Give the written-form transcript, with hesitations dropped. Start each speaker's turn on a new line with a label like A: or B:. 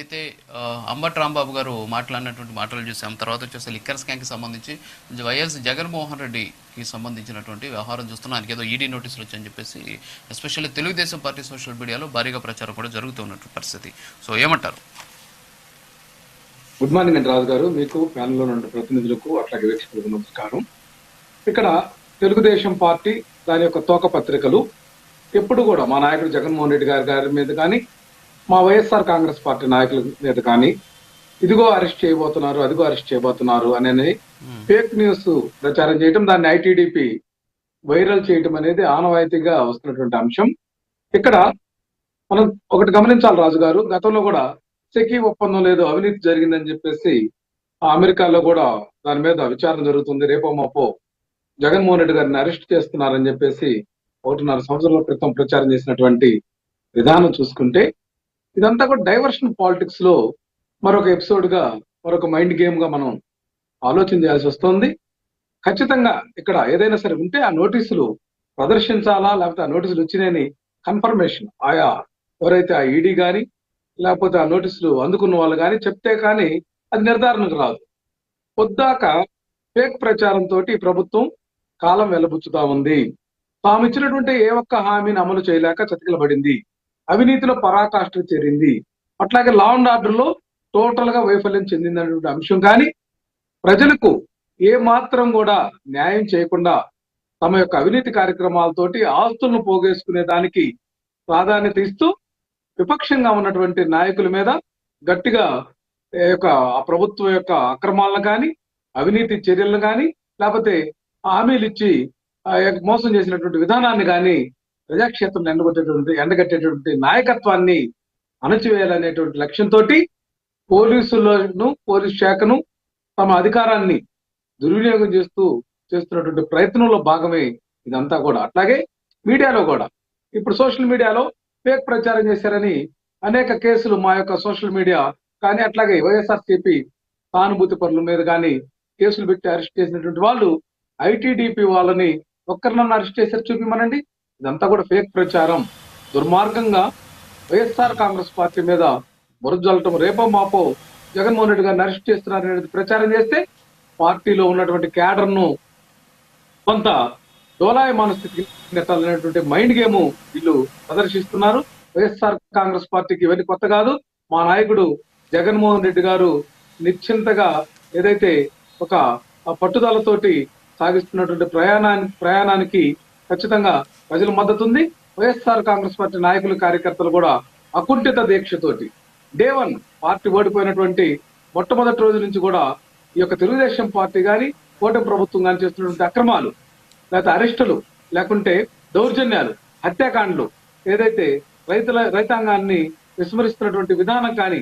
A: అయితే అంబటి రాంబాబు గారు మాట్లాడినటువంటి మాటలు చూసాం. తర్వాత వచ్చేసి లిక్కర్ స్కామ్కి సంబంధించి వైఎస్ జగన్మోహన్ రెడ్డికి సంబంధించినటువంటి వ్యవహారం చూస్తున్నాం. ఆయనకి ఏదో ఈడీ నోటీసులు వచ్చని చెప్పేసి ఎస్పెషల్లీ తెలుగుదేశం పార్టీ సోషల్ మీడియాలో భారీగా ప్రచారం కూడా జరుగుతున్నటువంటి పరిస్థితి. సో ఏమంటారు?
B: గుడ్ మార్నింగ్ అండి రాజు గారు, మీకు ప్యానెల్లో ఉన్న ప్రతినిధులకు అట్లాగే వీక్షకులకు నమస్కారం. ఇక్కడ తెలుగుదేశం పార్టీ దాని యొక్క తోక పత్రికలు ఎప్పుడు కూడా మా నాయకుడు జగన్మోహన్ రెడ్డి గారి మీద కానీ, మా వైఎస్ఆర్ కాంగ్రెస్ పార్టీ నాయకుల మీద కానీ ఇదిగో అరెస్ట్ చేయబోతున్నారు, అదిగో అరెస్ట్ చేయబోతున్నారు అనేది ఫేక్ న్యూస్ ప్రచారం చేయడం, దాన్ని ఐటీడీపీ వైరల్ చేయడం అనేది ఆనవాయితీగా వస్తున్నటువంటి అంశం. ఇక్కడ మనం ఒకటి గమనించాలి రాజు గారు, గతంలో కూడా సెకీ ఒప్పందం లేదు, అవినీతి జరిగిందని చెప్పేసి అమెరికాలో కూడా దాని మీద విచారణ జరుగుతుంది. రేపో మాపో జగన్మోహన్ రెడ్డి గారిని అరెస్ట్ చేస్తున్నారని చెప్పేసి 1.5 సంవత్సరాల క్రితం ప్రచారం చేసినటువంటి విధానం చూసుకుంటే, ఇదంతా కూడా డైవర్షన్ పాలిటిక్స్ లో మరొక ఎపిసోడ్ గా, మరొక మైండ్ గేమ్ గా మనం ఆలోచన చేయాల్సి వస్తుంది. ఖచ్చితంగా ఇక్కడ ఏదైనా సరే ఉంటే ఆ నోటీసులు ప్రదర్శించాలా, లేకపోతే ఆ నోటీసులు వచ్చినాయని కన్ఫర్మేషన్ ఆయా ఎవరైతే ఆ ఈడీ గాని లేకపోతే ఆ నోటీసులు అందుకున్న వాళ్ళు కానీ చెప్తే కానీ అది నిర్ధారణకు రాదు. పొద్దాక ఫేక్ ప్రచారంతో ప్రభుత్వం కాలం వెలబుచ్చుతా ఉంది. తాము ఇచ్చినటువంటి ఏ ఒక్క హామీని అమలు చేయలేక చతికిలబడింది, అవినీతిలో పరాకాష్ఠకు చేరింది, అట్లాగే లా అండ్ ఆర్డర్ లో టోటల్ గా వైఫల్యం చెందినటువంటి అంశం కానీ, ప్రజలకు ఏ మాత్రం కూడా న్యాయం చేయకుండా తమ యొక్క అవినీతి కార్యక్రమాలతోటి ఆస్తులను పోగేసుకునే దానికి ప్రాధాన్యత ఇస్తూ విపక్షంగా ఉన్నటువంటి నాయకుల మీద గట్టిగా ఆ ప్రభుత్వం యొక్క అక్రమాలను కానీ, అవినీతి చర్యలను కానీ, లేకపోతే హామీలు ఇచ్చి మోసం చేసినటువంటి విధానాన్ని కానీ ప్రజాక్షేత్రం ఎండగట్టేటువంటి నాయకత్వాన్ని అణచివేయాలనేటువంటి లక్ష్యంతో పోలీస్ శాఖను తమ అధికారాన్ని దుర్వినియోగం చేస్తున్నటువంటి ప్రయత్నంలో భాగమే ఇదంతా కూడా. అట్లాగే మీడియాలో కూడా ఇప్పుడు సోషల్ మీడియాలో ఫేక్ ప్రచారం చేశారని అనేక కేసులు మా యొక్క సోషల్ మీడియా కానీ, అట్లాగే వైఎస్ఆర్సీపీ సానుభూతి పరుల మీద కానీ కేసులు పెట్టి అరెస్ట్ చేసినటువంటి వాళ్ళు ఐటీడీపీ వాళ్ళని ఒక్కరినన్నా అరెస్ట్ చేశారు చూపిమనండి. ఇదంతా కూడా ఫేక్ ప్రచారం. దుర్మార్గంగా వైఎస్ఆర్ కాంగ్రెస్ పార్టీ మీద బురజల్లటం, రేపో మాపో జగన్మోహన్ రెడ్డి గారిని అరెస్ట్ చేస్తున్నారనేది ప్రచారం చేస్తే పార్టీలో ఉన్నటువంటి క్యాడర్ ను కొంత డోలాయమాన స్థితికి నెట్టాలనేటువంటి మైండ్ గేమ్ వీళ్ళు ప్రదర్శిస్తున్నారు. వైఎస్ఆర్ కాంగ్రెస్ పార్టీకి ఇవన్నీ కొత్త కాదు. మా నాయకుడు జగన్మోహన్ రెడ్డి గారు నిశ్చింతగా ఏదైతే ఒక పట్టుదలతోటి సాగిస్తున్నటువంటి ప్రయాణానికి ఖచ్చితంగా ప్రజల మద్దతు ఉంది. వైఎస్ఆర్ కాంగ్రెస్ పార్టీ నాయకులు, కార్యకర్తలు కూడా అకుంఠిత దీక్షతోటి డే 1 పార్టీ ఓడిపోయినటువంటి మొట్టమొదటి రోజు నుంచి కూడా ఈ యొక్క తెలుగుదేశం పార్టీ కానీ, కూటమి ప్రభుత్వం కానీ చేస్తున్నటువంటి అక్రమాలు, లేకపోతే అరెస్టులు, లేకుంటే దౌర్జన్యాలు, హత్యాకాండలు, ఏదైతే రైతాంగాన్ని విస్మరిస్తున్నటువంటి విధానం కానీ,